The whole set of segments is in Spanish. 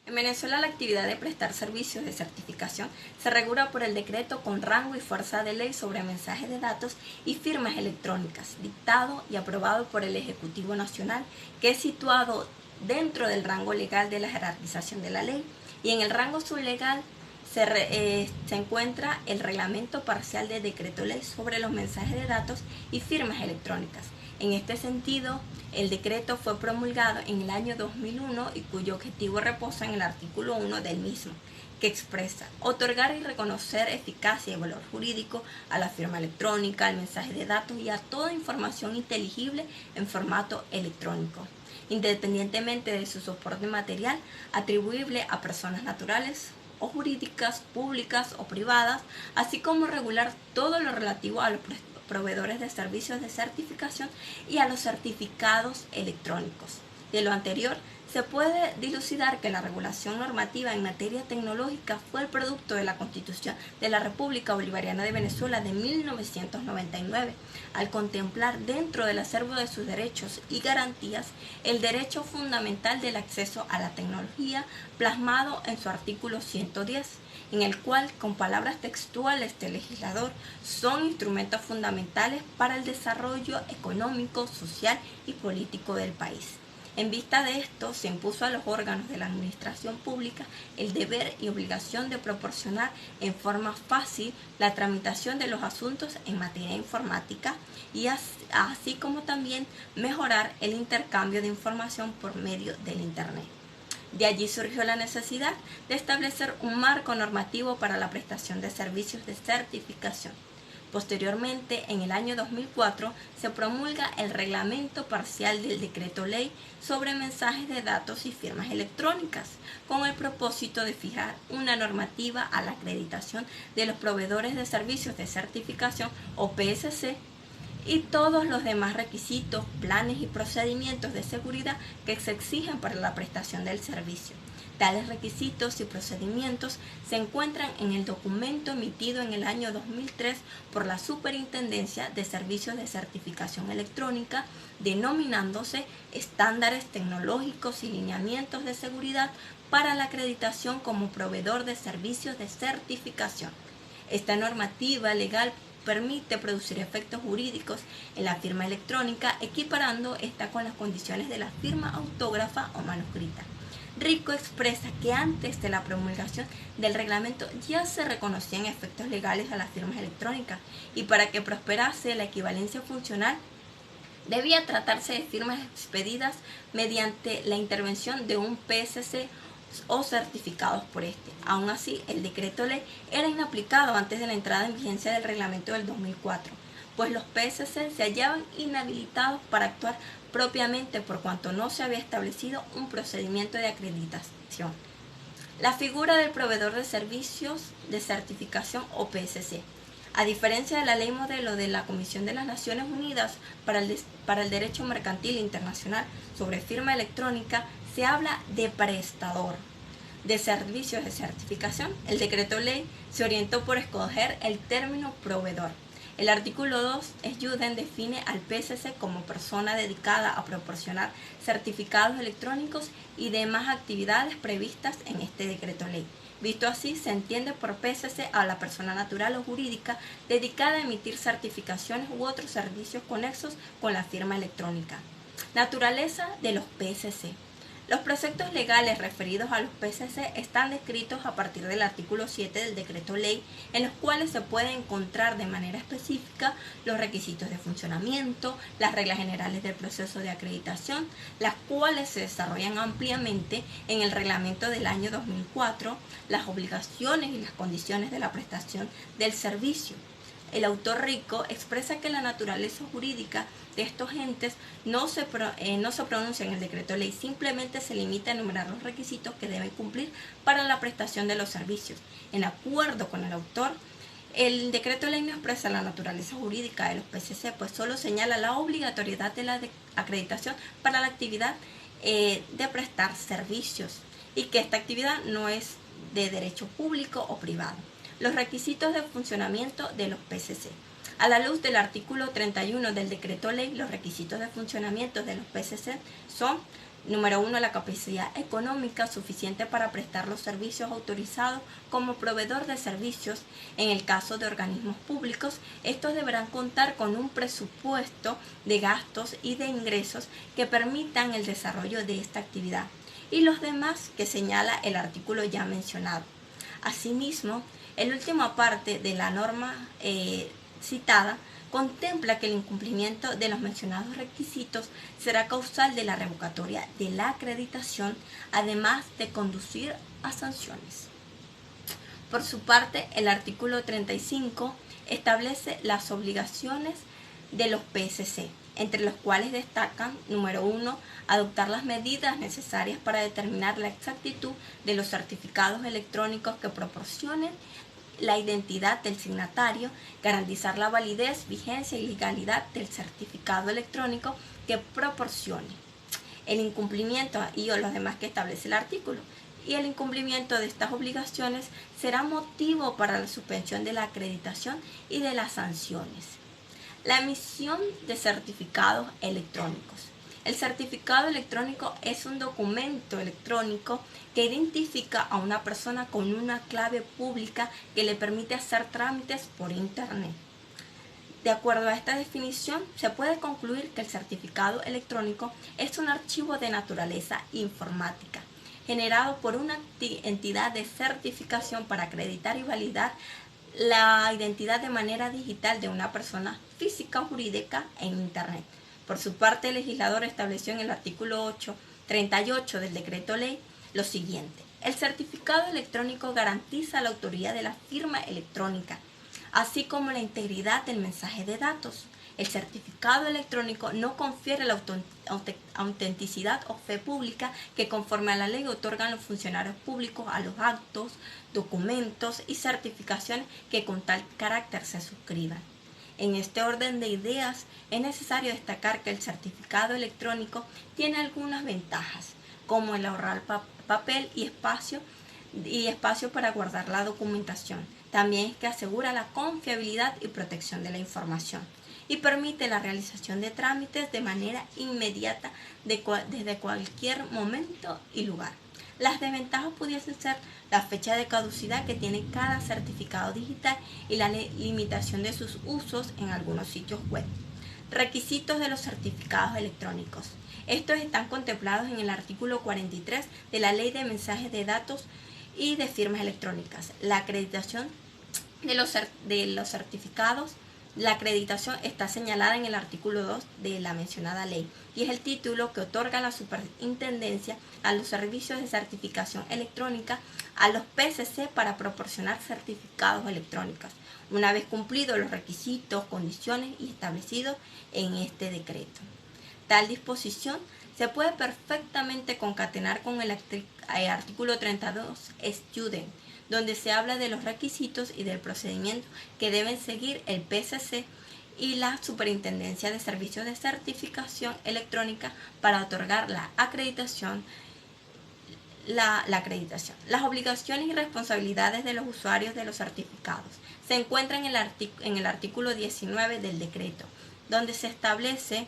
En Venezuela, la actividad de prestar servicios de certificación se regula por el decreto con rango y fuerza de ley sobre mensajes de datos y firmas electrónicas, dictado y aprobado por el Ejecutivo Nacional, que es situado dentro del rango legal de la jerarquización de la ley, y en el rango sublegal se encuentra el reglamento parcial de decreto ley sobre los mensajes de datos y firmas electrónicas. En este sentido, el decreto fue promulgado en el año 2001 y cuyo objetivo reposa en el artículo 1 del mismo, que expresa otorgar y reconocer eficacia y valor jurídico a la firma electrónica, al mensaje de datos y a toda información inteligible en formato electrónico, independientemente de su soporte material, atribuible a personas naturales o jurídicas, públicas o privadas, así como regular todo lo relativo a los proveedores de servicios de certificación y a los certificados electrónicos. De lo anterior, se puede dilucidar que la regulación normativa en materia tecnológica fue el producto de la Constitución de la República Bolivariana de Venezuela de 1999, al contemplar dentro del acervo de sus derechos y garantías el derecho fundamental del acceso a la tecnología plasmado en su artículo 110, en el cual, con palabras textuales del legislador, son instrumentos fundamentales para el desarrollo económico, social y político del país. En vista de esto, se impuso a los órganos de la administración pública el deber y obligación de proporcionar en forma fácil la tramitación de los asuntos en materia informática y así como también mejorar el intercambio de información por medio del Internet. De allí surgió la necesidad de establecer un marco normativo para la prestación de servicios de certificación. Posteriormente, en el año 2004, se promulga el reglamento parcial del decreto ley sobre mensajes de datos y firmas electrónicas, con el propósito de fijar una normativa a la acreditación de los proveedores de servicios de certificación o PSC y todos los demás requisitos, planes y procedimientos de seguridad que se exigen para la prestación del servicio. Tales requisitos y procedimientos se encuentran en el documento emitido en el año 2003 por la Superintendencia de Servicios de Certificación Electrónica, denominándose Estándares Tecnológicos y Lineamientos de Seguridad para la acreditación como proveedor de servicios de certificación. Esta normativa legal permite producir efectos jurídicos en la firma electrónica, equiparando esta con las condiciones de la firma autógrafa o manuscrita. Rico expresa que antes de la promulgación del reglamento ya se reconocían efectos legales a las firmas electrónicas y para que prosperase la equivalencia funcional debía tratarse de firmas expedidas mediante la intervención de un PSC o certificados por este. Aún así, el decreto ley era inaplicado antes de la entrada en vigencia del reglamento del 2004, pues los PSC se hallaban inhabilitados para actuar propiamente por cuanto no se había establecido un procedimiento de acreditación. La figura del proveedor de servicios de certificación o PSC. A diferencia de la ley modelo de la Comisión de las Naciones Unidas para el Derecho Mercantil Internacional sobre firma electrónica, se habla de prestador de servicios de certificación. El decreto ley se orientó por escoger el término proveedor. El artículo 2 Juden define al PSC como persona dedicada a proporcionar certificados electrónicos y demás actividades previstas en este decreto ley. Visto así, se entiende por PSC a la persona natural o jurídica dedicada a emitir certificaciones u otros servicios conexos con la firma electrónica. Naturaleza de los PSC. Los preceptos legales referidos a los PSC están descritos a partir del artículo 7 del decreto ley, en los cuales se puede encontrar de manera específica los requisitos de funcionamiento, las reglas generales del proceso de acreditación, las cuales se desarrollan ampliamente en el reglamento del año 2004, las obligaciones y las condiciones de la prestación del servicio. El autor Rico expresa que la naturaleza jurídica de estos entes no se pronuncia en el decreto ley, simplemente se limita a enumerar los requisitos que deben cumplir para la prestación de los servicios. En acuerdo con el autor, el decreto ley no expresa la naturaleza jurídica de los PSC, pues solo señala la obligatoriedad de la acreditación para la actividad de prestar servicios y que esta actividad no es de derecho público o privado. Los requisitos de funcionamiento de los PSC. A la luz del artículo 31 del decreto ley, los requisitos de funcionamiento de los PSC son Número 1, la capacidad económica suficiente para prestar los servicios autorizados como proveedor de servicios. En el caso de organismos públicos, estos deberán contar con un presupuesto de gastos y de ingresos que permitan el desarrollo de esta actividad, y los demás que señala el artículo ya mencionado. Asimismo, la última parte de la norma citada contempla que el incumplimiento de los mencionados requisitos será causal de la revocatoria de la acreditación, además de conducir a sanciones. Por su parte, el artículo 35 establece las obligaciones de los PSC, entre los cuales destacan, número 1, adoptar las medidas necesarias para determinar la exactitud de los certificados electrónicos que proporcionen la identidad del signatario, garantizar la validez, vigencia y legalidad del certificado electrónico que proporcione. El incumplimiento y los demás que establece el artículo. Y el incumplimiento de estas obligaciones será motivo para la suspensión de la acreditación y de las sanciones. La emisión de certificados electrónicos. El certificado electrónico es un documento electrónico que identifica a una persona con una clave pública que le permite hacer trámites por Internet. De acuerdo a esta definición, se puede concluir que el certificado electrónico es un archivo de naturaleza informática, generado por una entidad de certificación para acreditar y validar la identidad de manera digital de una persona física o jurídica en Internet. Por su parte, el legislador estableció en el artículo 38 del decreto ley lo siguiente: el certificado electrónico garantiza la autoría de la firma electrónica, así como la integridad del mensaje de datos. El certificado electrónico no confiere la autenticidad o fe pública que conforme a la ley otorgan los funcionarios públicos a los actos, documentos y certificaciones que con tal carácter se suscriban. En este orden de ideas, es necesario destacar que el certificado electrónico tiene algunas ventajas, como el ahorrar papel y espacio para guardar la documentación. También es que asegura la confiabilidad y protección de la información y permite la realización de trámites de manera inmediata desde cualquier momento y lugar. Las desventajas pudiesen ser la fecha de caducidad que tiene cada certificado digital y la limitación de sus usos en algunos sitios web. Requisitos de los certificados electrónicos. Estos están contemplados en el artículo 43 de la Ley de Mensajes de Datos y de Firmas Electrónicas. La acreditación de los certificados. La acreditación está señalada en el artículo 2 de la mencionada ley y es el título que otorga la superintendencia a los servicios de certificación electrónica a los PSC para proporcionar certificados electrónicos, una vez cumplidos los requisitos, condiciones y establecidos en este decreto. Tal disposición se puede perfectamente concatenar con el artículo 32 Student, donde se habla de los requisitos y del procedimiento que deben seguir el PSC y la Superintendencia de Servicios de Certificación Electrónica para otorgar la acreditación. Las obligaciones y responsabilidades de los usuarios de los certificados se encuentran en el artículo 19 del decreto, donde se establece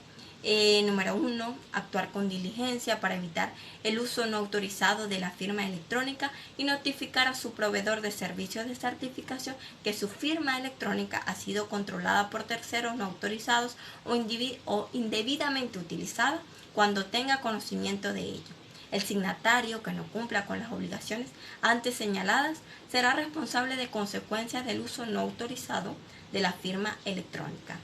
número 1, actuar con diligencia para evitar el uso no autorizado de la firma electrónica y notificar a su proveedor de servicios de certificación que su firma electrónica ha sido controlada por terceros no autorizados o indebidamente utilizada cuando tenga conocimiento de ello. El signatario que no cumpla con las obligaciones antes señaladas será responsable de consecuencias del uso no autorizado de la firma electrónica.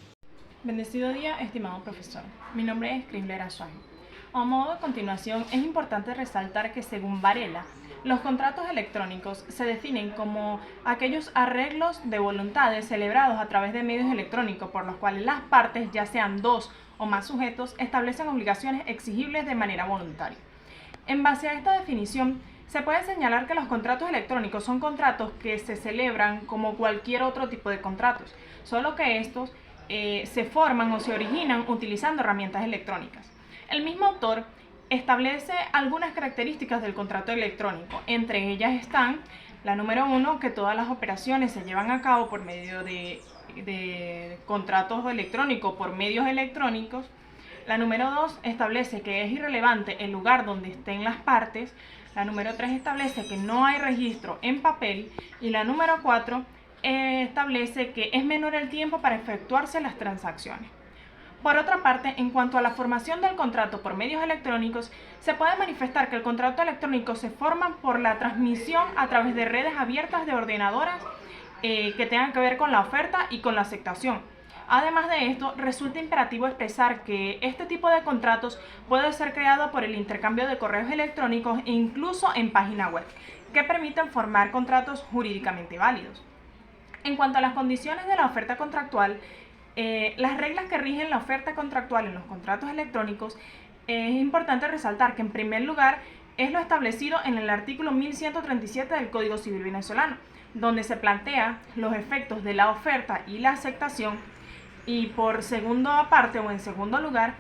Bendecido día, estimado profesor. Mi nombre es Crisler Azuán. A modo de continuación, es importante resaltar que según Varela, los contratos electrónicos se definen como aquellos arreglos de voluntades celebrados a través de medios electrónicos por los cuales las partes, ya sean dos o más sujetos, establecen obligaciones exigibles de manera voluntaria. En base a esta definición, se puede señalar que los contratos electrónicos son contratos que se celebran como cualquier otro tipo de contratos, solo que estos se forman o se originan utilizando herramientas electrónicas. El mismo autor establece algunas características del contrato electrónico. Entre ellas están la número 1, que todas las operaciones se llevan a cabo por medio de contratos electrónicos, por medios electrónicos. La número 2 establece que es irrelevante el lugar donde estén las partes. La número 3 establece que no hay registro en papel. Y la número 4 establece que es menor el tiempo para efectuarse las transacciones. Por otra parte, en cuanto a la formación del contrato por medios electrónicos, se puede manifestar que el contrato electrónico se forma por la transmisión a través de redes abiertas de ordenadoras que tengan que ver con la oferta y con la aceptación. Además de esto, resulta imperativo expresar que este tipo de contratos puede ser creado por el intercambio de correos electrónicos e incluso en página web, que permiten formar contratos jurídicamente válidos. En cuanto a las condiciones de la oferta contractual, las reglas que rigen la oferta contractual en los contratos electrónicos, es importante resaltar que en primer lugar es lo establecido en el artículo 1137 del Código Civil venezolano, donde se plantea los efectos de la oferta y la aceptación, y por segunda parte o en segundo lugar,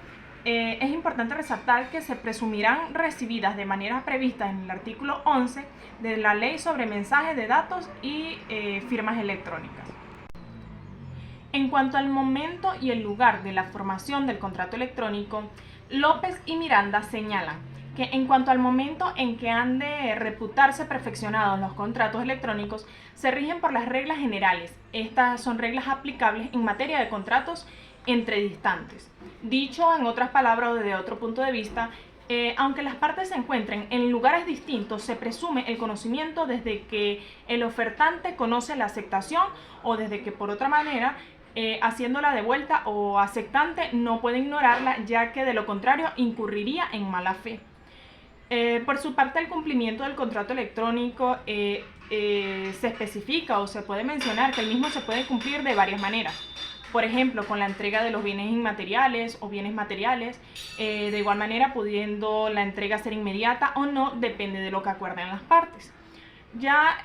es importante resaltar que se presumirán recibidas de manera prevista en el artículo 11 de la Ley sobre Mensajes de Datos y Firmas Electrónicas. En cuanto al momento y el lugar de la formación del contrato electrónico, López y Miranda señalan que en cuanto al momento en que han de reputarse perfeccionados los contratos electrónicos, se rigen por las reglas generales. Estas son reglas aplicables en materia de contratos entre distantes. Dicho en otras palabras o desde otro punto de vista, aunque las partes se encuentren en lugares distintos, se presume el conocimiento desde que el ofertante conoce la aceptación o desde que por otra manera haciéndola de vuelta o aceptante no puede ignorarla, ya que de lo contrario incurriría en mala fe. Por su parte, el cumplimiento del contrato electrónico se especifica o se puede mencionar que el mismo se puede cumplir de varias maneras. Por ejemplo, con la entrega de los bienes inmateriales o bienes materiales, de igual manera pudiendo la entrega ser inmediata o no, depende de lo que acuerden las partes. Ya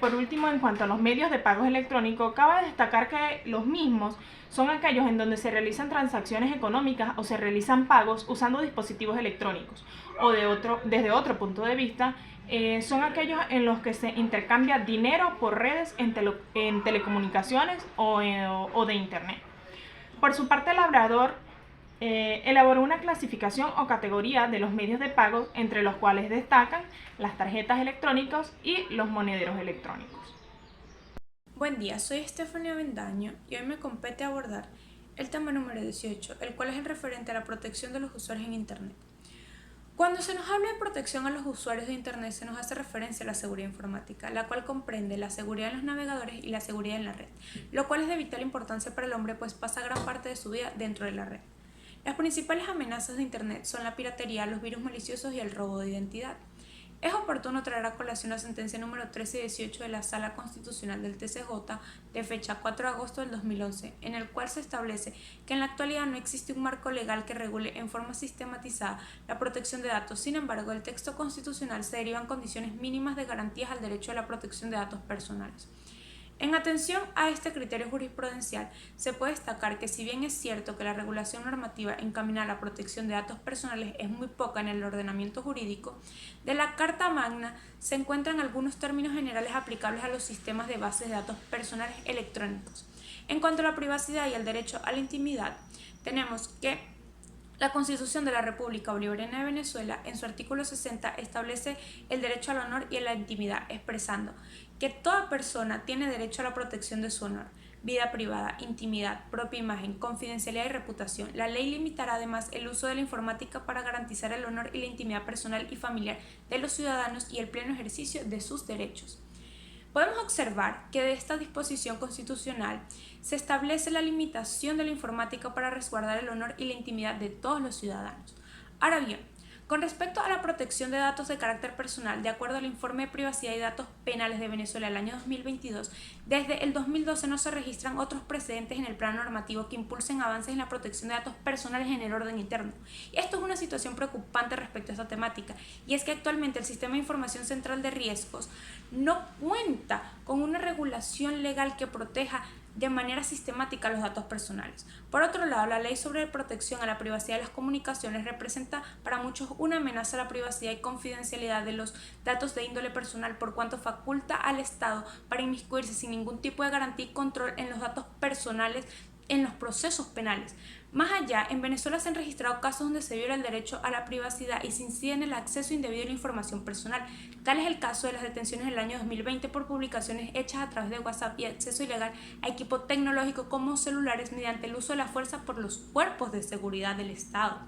por último, en cuanto a los medios de pagos electrónicos, cabe destacar que los mismos son aquellos en donde se realizan transacciones económicas o se realizan pagos usando dispositivos electrónicos, o desde otro punto de vista, son aquellos en los que se intercambia dinero por redes en telecomunicaciones o de internet. Por su parte, el labrador elaboró una clasificación o categoría de los medios de pago, entre los cuales destacan las tarjetas electrónicas y los monederos electrónicos. Buen día, soy Estefanía Bendaño y hoy me compete abordar el tema número 18, el cual es el referente a la protección de los usuarios en Internet. Cuando se nos habla de protección a los usuarios de Internet, se nos hace referencia a la seguridad informática, la cual comprende la seguridad en los navegadores y la seguridad en la red, lo cual es de vital importancia para el hombre, pues pasa gran parte de su vida dentro de la red. Las principales amenazas de Internet son la piratería, los virus maliciosos y el robo de identidad. Es oportuno traer a colación la sentencia número 13 y 18 de la Sala Constitucional del TCJ de fecha 4 de agosto del 2011, en el cual se establece que en la actualidad no existe un marco legal que regule en forma sistematizada la protección de datos. Sin embargo, del texto constitucional se derivan condiciones mínimas de garantías al derecho a la protección de datos personales. En atención a este criterio jurisprudencial, se puede destacar que si bien es cierto que la regulación normativa encaminada a la protección de datos personales es muy poca en el ordenamiento jurídico, de la Carta Magna se encuentran algunos términos generales aplicables a los sistemas de bases de datos personales electrónicos. En cuanto a la privacidad y el derecho a la intimidad, tenemos que la Constitución de la República Bolivariana de Venezuela, en su artículo 60, establece el derecho al honor y a la intimidad, expresando que toda persona tiene derecho a la protección de su honor, vida privada, intimidad, propia imagen, confidencialidad y reputación. La ley limitará además el uso de la informática para garantizar el honor y la intimidad personal y familiar de los ciudadanos y el pleno ejercicio de sus derechos. Podemos observar que de esta disposición constitucional se establece la limitación de la informática para resguardar el honor y la intimidad de todos los ciudadanos. Ahora bien, con respecto a la protección de datos de carácter personal, de acuerdo al Informe de Privacidad y Datos Penales de Venezuela del año 2022, desde el 2012 no se registran otros precedentes en el plano normativo que impulsen avances en la protección de datos personales en el orden interno. Y esto es una situación preocupante respecto a esta temática, y es que actualmente el Sistema de Información Central de Riesgos no cuenta con una regulación legal que proteja de manera sistemática los datos personales. Por otro lado, la Ley sobre protección a la privacidad de las comunicaciones representa para muchos una amenaza a la privacidad y confidencialidad de los datos de índole personal, por cuanto faculta al Estado para inmiscuirse sin ningún tipo de garantía y control en los datos personales en los procesos penales. Más allá, en Venezuela se han registrado casos donde se viola el derecho a la privacidad y se incide en el acceso indebido a la información personal. Tal es el caso de las detenciones del año 2020 por publicaciones hechas a través de WhatsApp y acceso ilegal a equipo tecnológico como celulares mediante el uso de la fuerza por los cuerpos de seguridad del Estado.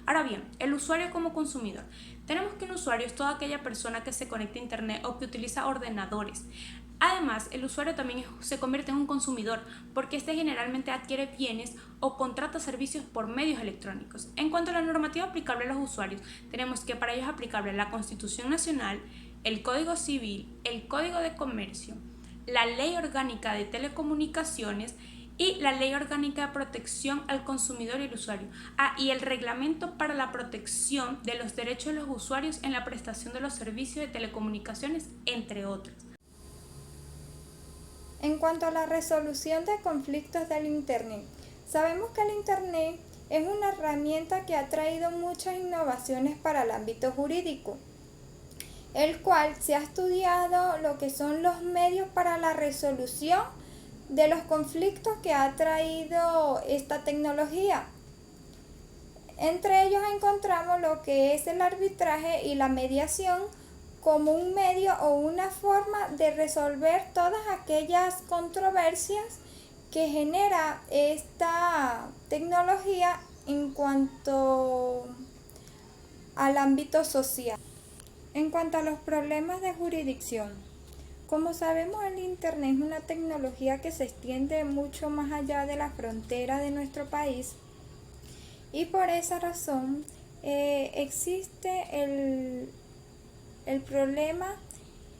Ahora bien, el usuario como consumidor. Tenemos que un usuario es toda aquella persona que se conecta a Internet o que utiliza ordenadores. Además, el usuario también se convierte en un consumidor porque éste generalmente adquiere bienes o contrata servicios por medios electrónicos. En cuanto a la normativa aplicable a los usuarios, tenemos que para ellos es aplicable la Constitución Nacional, el Código Civil, el Código de Comercio, la Ley Orgánica de Telecomunicaciones y la Ley Orgánica de Protección al Consumidor y el Usuario. Y el Reglamento para la Protección de los Derechos de los Usuarios en la prestación de los servicios de telecomunicaciones, entre otros. En cuanto a la resolución de conflictos del Internet, sabemos que el Internet es una herramienta que ha traído muchas innovaciones para el ámbito jurídico, el cual se ha estudiado lo que son los medios para la resolución de los conflictos que ha traído esta tecnología. Entre ellos encontramos lo que es el arbitraje y la mediación como un medio o una forma de resolver todas aquellas controversias que genera esta tecnología en cuanto al ámbito social. En cuanto a los problemas de jurisdicción, como sabemos, el Internet es una tecnología que se extiende mucho más allá de la frontera de nuestro país y por esa razón existe el problema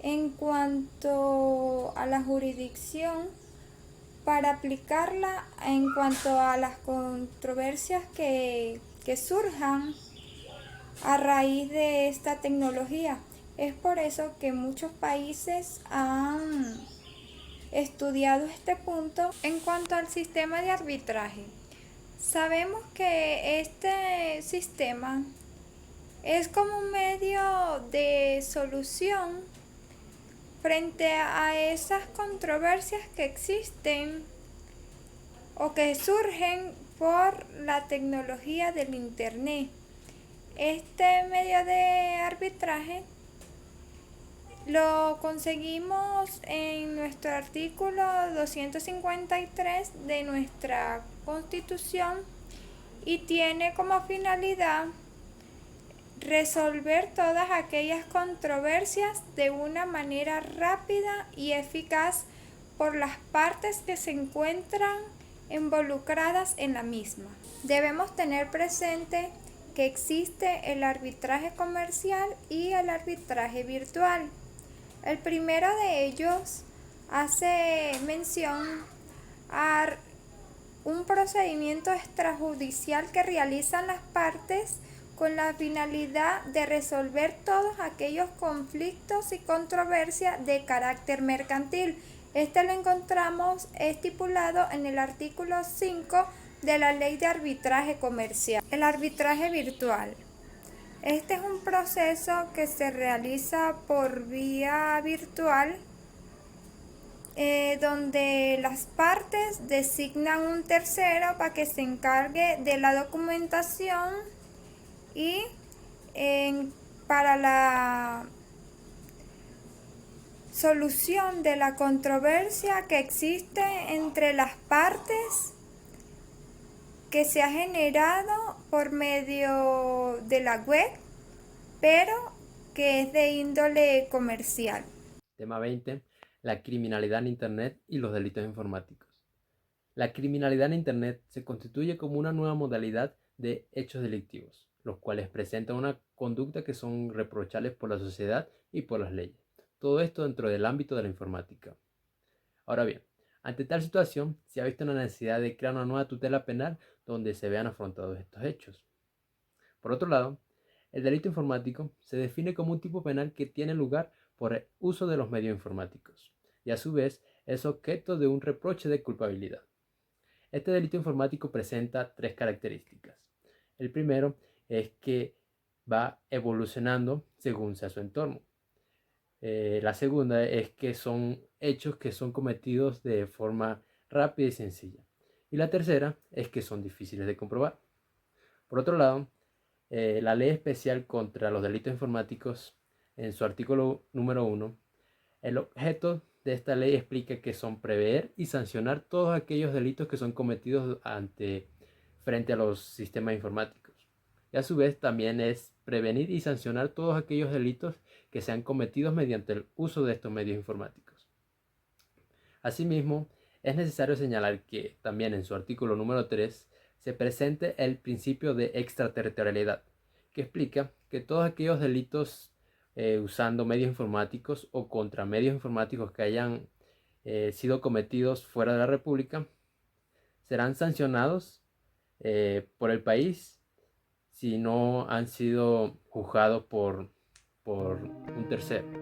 en cuanto a la jurisdicción para aplicarla en cuanto a las controversias que surjan a raíz de esta tecnología. Es por eso que muchos países han estudiado este punto. En cuanto al sistema de arbitraje, sabemos que este sistema es como un medio de solución frente a esas controversias que existen o que surgen por la tecnología del Internet. Este medio de arbitraje lo conseguimos en nuestro artículo 253 de nuestra Constitución y tiene como finalidad resolver todas aquellas controversias de una manera rápida y eficaz por las partes que se encuentran involucradas en la misma. Debemos tener presente que existe el arbitraje comercial y el arbitraje virtual. El primero de ellos hace mención a un procedimiento extrajudicial que realizan las partes con la finalidad de resolver todos aquellos conflictos y controversias de carácter mercantil. Este lo encontramos estipulado en el artículo 5 de la Ley de Arbitraje Comercial. El arbitraje virtual. Este es un proceso que se realiza por vía virtual, donde las partes designan un tercero para que se encargue de la documentación y para la solución de la controversia que existe entre las partes que se ha generado por medio de la web, pero que es de índole comercial. Tema 20. La criminalidad en Internet y los delitos informáticos. La criminalidad en Internet se constituye como una nueva modalidad de hechos delictivos, los cuales presentan una conducta que son reprochables por la sociedad y por las leyes. Todo esto dentro del ámbito de la informática. Ahora bien, ante tal situación, se ha visto la necesidad de crear una nueva tutela penal donde se vean afrontados estos hechos. Por otro lado, el delito informático se define como un tipo penal que tiene lugar por el uso de los medios informáticos y a su vez es objeto de un reproche de culpabilidad. Este delito informático presenta tres características. El primero es que va evolucionando según sea su entorno. La segunda es que son hechos que son cometidos de forma rápida y sencilla. Y la tercera es que son difíciles de comprobar. Por otro lado, la Ley Especial contra los Delitos Informáticos, en su artículo número 1, el objeto de esta ley explica que son prever y sancionar todos aquellos delitos que son cometidos frente a los sistemas informáticos. Y a su vez también es prevenir y sancionar todos aquellos delitos que sean cometidos mediante el uso de estos medios informáticos. Asimismo, es necesario señalar que también en su artículo número 3 se presente el principio de extraterritorialidad, que explica que todos aquellos delitos usando medios informáticos o contra medios informáticos que hayan sido cometidos fuera de la República serán sancionados por el país si no han sido juzgados por un tercero.